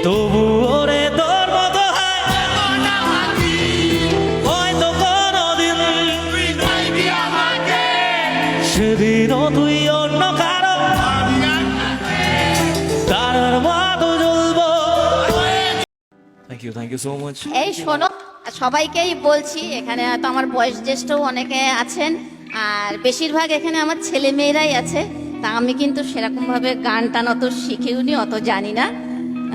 তবু ওরে তোর মতো হয়তো কোনদিন সেদিনও তুই অন্য কারো তারার মতো জ্বলবো। Thank you so much. এই শোনো, সবাইকেই বলছি, এখানে হয়তো আমার বয়স জ্যেষ্ঠ অনেকে আছেন, আর বেশিরভাগ এখানে আমার ছেলে মেয়েরাই আছে। তা আমি কিন্তু সেরকমভাবে গান টান অত শিখিওনি, অত জানি না।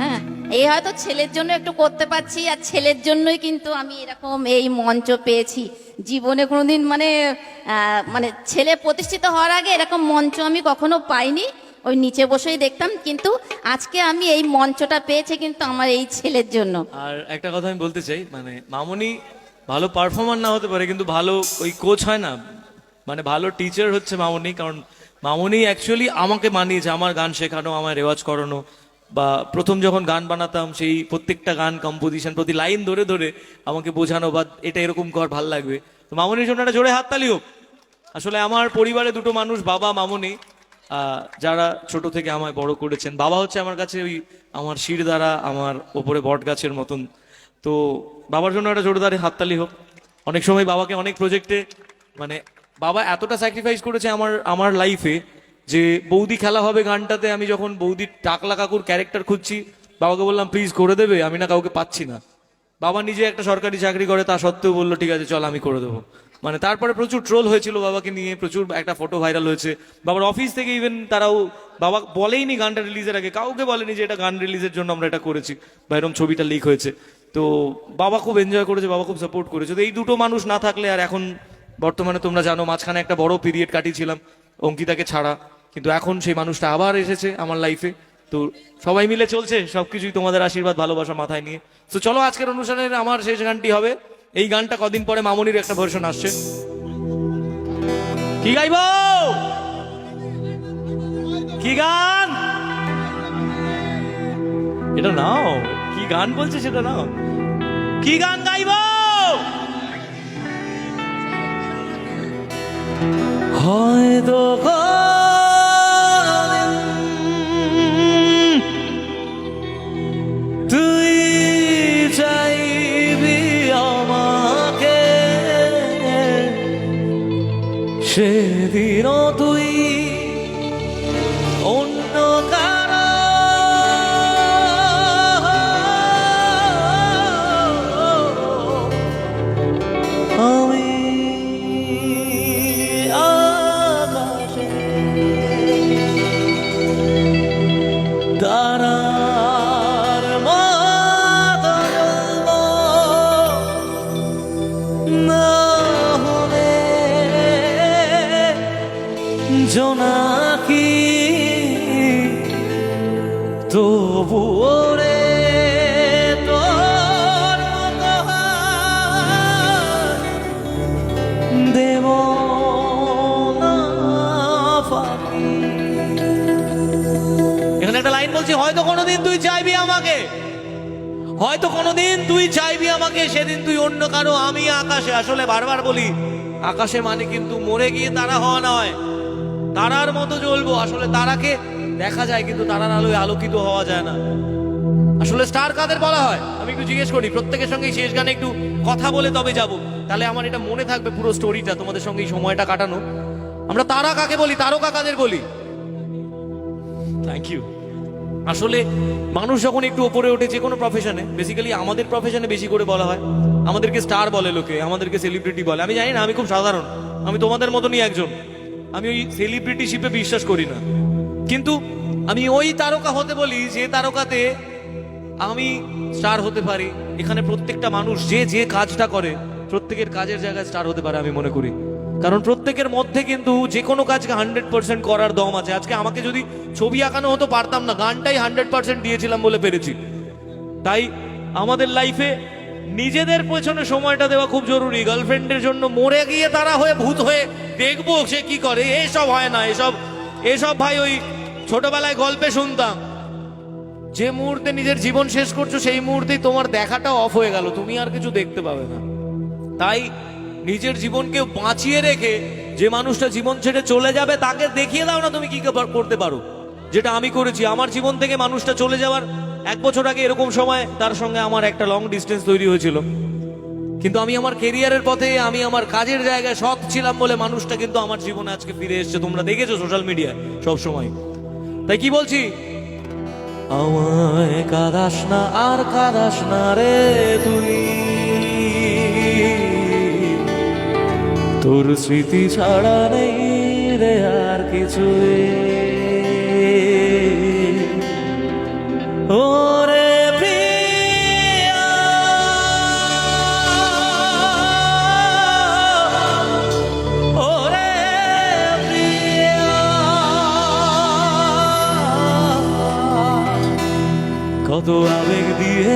হ্যাঁ, এই হয়তো ছেলের জন্য একটু করতে পারছি, আর ছেলের জন্যই কিন্তু আমি এরকম এই মঞ্চ পেয়েছি। জীবনে কোনোদিন মানে ছেলে প্রতিষ্ঠিত হওয়ার আগে এরকম মঞ্চ আমি কখনো পাইনি, ওই নিচে বসেই দেখতাম। কিন্তু আজকে আমি এই মঞ্চটা পেয়েছি কিন্তু আমার এই ছেলের জন্য। আর একটা কথা আমি বলতে চাই, মানে মামনি ভালো পারফর্মার না হতে পারে, কিন্তু ভালো ওই কোচ হয় না, মানে ভালো টিচার হচ্ছে মামনি। কারণ মামনি অ্যাকচুয়ালি আমাকে মানিয়েছে, আমার গান শেখানো, আমার রেওয়াজ করানো, বা প্রথম যখন গান বানাতাম সেই প্রত্যেকটা গান কম্পোজিশন প্রতি লাইন ধরে ধরে আমাকে বোঝানো, বা এটা এরকম কর ভাল লাগবে। তো মামনির জন্য একটা জোরে হাততালি হোক। আসলে আমার পরিবারে দুটো মানুষ, বাবা মামনি, যারা ছোট থেকে আমায় বড় করেছেন। বাবা হচ্ছে আমার কাছে ওই আমার শির দ্বারা, আমার ওপরে বট গাছের মতন। তো বাবার জন্য একটা জোরদারে হাততালি হোক। অনেক সময় বাবাকে অনেক প্রজেক্টে, মানে বাবা এতটা স্যাক্রিফাইস করেছে আমার লাইফে, যে বৌদি খেলা হবে গানটাতে আমি যখন বৌদির টাকলা কাকুর ক্যারেক্টার খুঁজছি, বাবাকে বললাম প্লিজ করে দেবে, আমি না কাউকে পাচ্ছি না। বাবা নিজে একটা সরকারি চাকরি করে, তা সত্ত্বেও বললো ঠিক আছে চল আমি করে দেবো। মানে তারপরে প্রচুর ট্রোল হয়েছিল বাবাকে নিয়ে, প্রচুর একটা ফটো ভাইরাল হয়েছে বাবার অফিস থেকে। ইভেন তারাও, বাবা বলেইনি গানটা রিলিজের আগে, কাউকে বলেনি যে এটা গান রিলিজের জন্য আমরা এটা করেছি বা এরকম ছবিটা লিক হয়েছে। তো বাবা খুব এনজয় করেছে, বাবা খুব সাপোর্ট করেছে। তো এই দুটো মানুষ না থাকলে, আর এখন বর্তমানে তোমরা জানো মাঝখানে একটা বড় পিরিয়ড কাটিয়েছিলাম অঙ্কিতাকে ছাড়া, কিন্তু এখন সেই মানুষটা আবার এসেছে আমার লাইফে। তো সবাই মিলে চলছে সবকিছুই তোমাদের আশীর্বাদ ভালোবাসা মাথায় নিয়ে। তো চলো আজকের অনুষ্ঠানের আমার শেষ গানটি হবে এই গানটা। কদিন পরে মামনির একটা ভার্সন আসছে। কি গাইব? কি গান? এটা নাও। কি গান বলছে সেটা নাও। কি গান গাইব? হয়তো তুই চাইবি আমাকে, সেদিনও তুই অন্য কারো আমি আকাশে তারার মতো জ্বলবো, না হলে জোনাকি তবু রে তোর মতো দেব না ফাঁকি। এখানে একটা লাইন বলছি, হয়তো কোনোদিন তুই চাইবি আমাকে, হয়তো কোনোদিন তুই চাইবি আমাকে, সেদিন তুই অন্য কারো আমি আকাশে। আসলে বারবার বলি আকাশে মানে কিন্তু মরে গিয়ে তারা হওয়া নয়, তারার মতো জ্বলবো। আসলে তারাকে দেখা যায় কিন্তু তারার আলোয় আলোকিত হওয়া যায় না। আসলে স্টার কাদের বলা হয় আমি একটু জিজ্ঞেস করি, প্রত্যেকের সঙ্গে শেষ গানে একটু কথা বলে তবে যাব, তাহলে আমার এটা মনে থাকবে পুরো স্টোরিটা, তোমাদের সঙ্গে এই সময়টা কাটানো। আমরা তারা কাকে বলি, তারকা কাদের বলি? Thank you. আসলে মানুষ যখন একটু ওপরে ওঠে যে কোনো প্রফেশনে, বেসিক্যালি আমাদের প্রফেশনে বেশি করে বলা হয়, আমাদেরকে স্টার বলে লোকে, আমাদেরকে সেলিব্রিটি বলে। আমি জানি না, আমি খুব সাধারণ, আমি তোমাদের মতনই একজন। আমি ওই সেলিব্রিটিশিপে বিশ্বাস করি না, কিন্তু আমি ওই তারকা হতে বলি যে তারকাতে আমি স্টার হতে পারি। এখানে প্রত্যেকটা মানুষ যে যে কাজটা করে প্রত্যেকের কাজের জায়গায় স্টার হতে পারে আমি মনে করি। কারণ প্রত্যেকের মধ্যে কিন্তু যে কোনো কাজকে 100% করার দম আছে। আজকে আমাকে যদি ছবি আঁকানো হতো পারতাম না, গানটাই 100% দিয়েছিলাম বলে পেরেছি। তাই আমাদের লাইফে নিজেদের পেছনে সময়টা দেওয়া খুব জরুরি। গার্লফ্রেন্ডের জন্য মরে গিয়ে তারা হয়ে ভূত হয়ে দেখবো সে কি করে, এসব হয় না। এসব ভাই ওই ছোটবেলায় গল্পে শুনতাম। যে মুহূর্তে নিজের জীবন শেষ করছো সেই মুহূর্তেই তোমার দেখাটা অফ হয়ে গেল, তুমি আর কিছু দেখতে পাবে না। তাই নিজের জীবনকে বাঁচিয়ে রেখে যে মানুষটা জীবন ছেড়ে চলে যাবে তাকে দেখিয়ে দাও না তুমি কি করতে পারো, যেটা আমি করেছি। আমার জীবন থেকে মানুষটা চলে যাওয়ার 1 বছর আগে এরকম সময় তার সঙ্গে আমার একটা লং ডিস্টেন্স তৈরি হয়েছিল, কিন্তু আমি আমার কেরিয়ারের পথে, আমি আমার কাজের জায়গায় সৎ ছিলাম বলে মানুষটা কিন্তু আমার জীবনে আজকে ফিরে এসেছে। তোমরা দেখেছো সোশ্যাল মিডিয়ায় সব সময়। তাই কি বলছি, আমায় কাঁদাস না আর কাঁদাস না রে তুই, তোর স্মৃতি ছাড়া নেই রে আর কিছু। ওরে প্রিয়া, ওরে প্রিয়া, কত আবেগ দিয়ে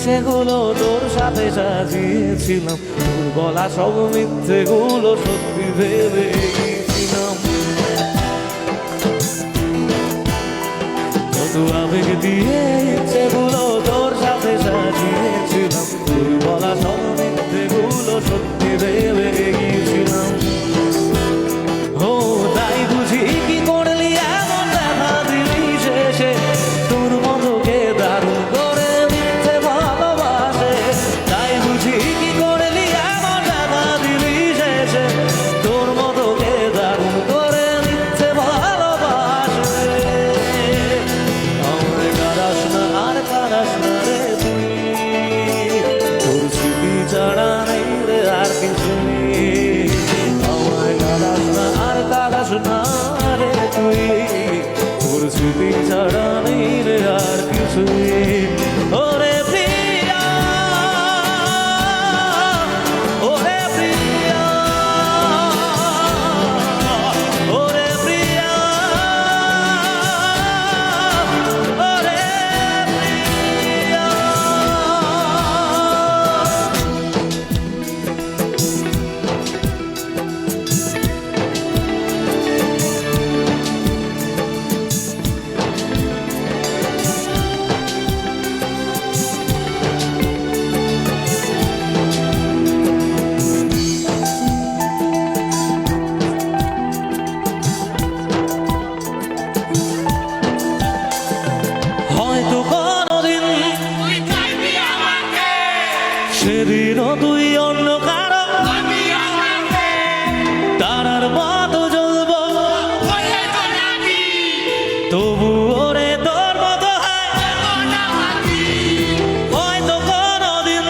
সেগুলো তোর সাথে সাজিয়েছিলাম, তোর বলা সব মিথ্যেগুলো সত্যি ভেবে গিয়েছিলাম। কত আবেগ দিয়ে সেগুলো তোর সাথে সাজিয়েছিলাম, তোর বলা সব মিথ্যেগুলো সত্যি ভেবে গিয়েছিলাম। ও তাই বুঝি কি করলি এমন দেখা দিলি শেষে, তোর মতকে দারুণ করে মিথ্যে ভালোবাসে। তাই বুঝি কি করলি এমন দেখা দিলি শেষে, তোর মতকে দারুণ করে মিথ্যে ভালোবাসে। আমায় কাঁদাস না আর কাঁদাস না রে তুই, তোর স্মৃতি ছাড়া নেই রে আর কিছু। আমায় কাঁদাস না আর কাঁদাস না রে তুই, তোর স্মৃতি ছাড়া নেই রে আর কিছু। ওরে প্রিয়া, ওরে প্রিয়া, ওরে প্রিয়া, ওরে প্রিয়া। হয়তো কোনদিন সেদিনও তুই অন্য কারো তারার মতো জ্বলবো, তবু ওরে তোর মতো হয়। হয়তো কোনদিন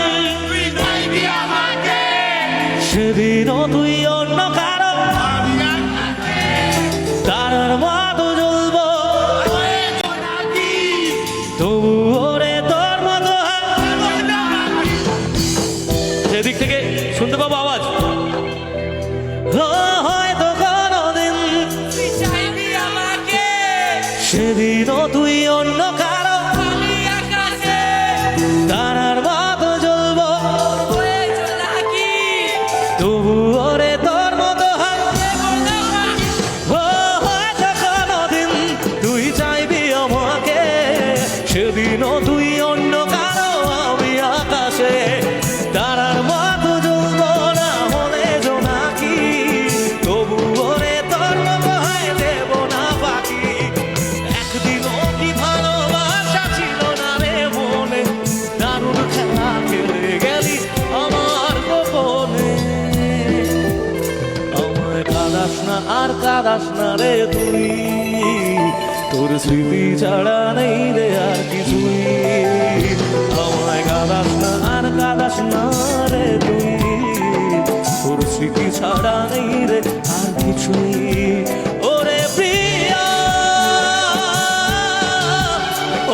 সেদিনও তুই অন্য কারো তারার মতো জ্বলবো, তবু ওরে তোর মতো হয়। সেদিক থেকে শুনতে পাবো আওয়াজ। হয়তো কোনদিন সেদিনও তুই অন্য কারো তারার মতো জ্বলবো, তবু ওরে তোর মতো হয়। হয়তো কোনদিন তুই চাইবি আমাকে, সেদিনও তুই অন্য কারো আমি আকাশে তারার মতো জ্বলবো না হলে জোনাকি, তবু ওরে তোর মতো হয় দেব না বাকি। একদিনও কি ভালোবাসা ছিল না রে মনে, দারুণ খেলা খেলে গেলি আমার গোপনে। আমায় কাঁদাস না আর কাঁদাস না রে তুই, তোর স্মৃতি ছাড়া নেই রে আর কিছুই। আমায় কাঁদাস না আর কাঁদাস না রে তুই, তোর স্মৃতি ছাড়া নেই রে আর কিছুই। ওরে প্রিয়া,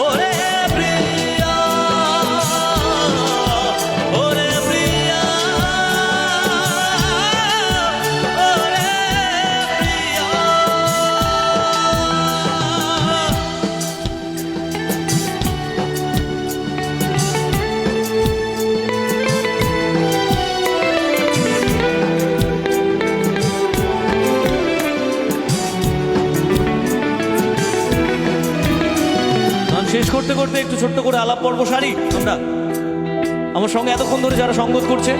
ওরে প্রিয়া, ওরে প্রিয়া, ওরে প্রিয়া। শেষ করতে করতে একটু ছোট্ট করে আলাপ পর্ব সারি আমরা। আমার সঙ্গে এতক্ষণ ধরে যারা সঙ্গত করছে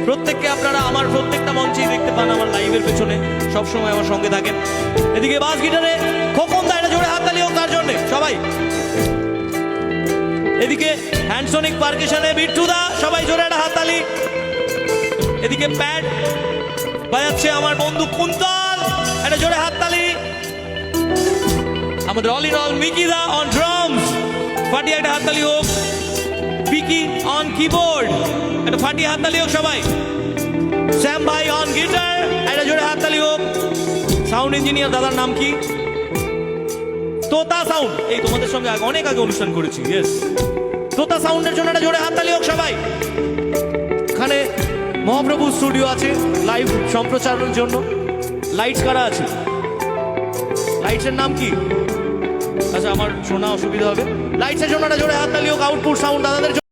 প্রত্যেককে আপনারা আমার প্রত্যেকটা মঞ্চেই দেখতে পান, আমার লাইভের পেছনে সবসময় আমার সঙ্গে থাকেন। এদিকে বাস গিটারে খোকন দা, এটা জোরে হাততালি হোক তার জন্য সবাই। এদিকে হ্যান্ডসোনিক পারকাশনে বিট্টুদা, সবাই জোরে একটা হাততালি। এদিকে প্যাড বাজাচ্ছে আমার বন্ধু কুন্তল, একটা জোরে হাততালি। আমাদের অল ইন অল মিকিদা অন ড্রামস, ফাটিয়ে একটা হাততালি হোক। পিকি অন কিবোর্ড, একটা ফাটিয়ে হাততালি হোক সবাই। শ্যাম ভাই অন গিটার, একটা জোরে হাততালি হোক। সাউন্ড ইঞ্জিনিয়ার দাদার নাম কি? তোতা সাউন্ড, এই তোমাদের সঙ্গে অনেক আগে অনুষ্ঠান করেছি। ইয়েস, তোতা সাউন্ডের জন্য একটা জোরে হাততালি হোক সবাই। এখানে মহাপ্রভু স্টুডিও আছে লাইভ সম্প্রচারের জন্য। লাইটস কারা আছে? লাইটসের নাম কি? আচ্ছা, আমার শোনা অসুবিধা হবে। লাইটসের জন্য একটা জোরে হাততালি হোক। আউটপুট সাউন্ড দাদাদের জন্য।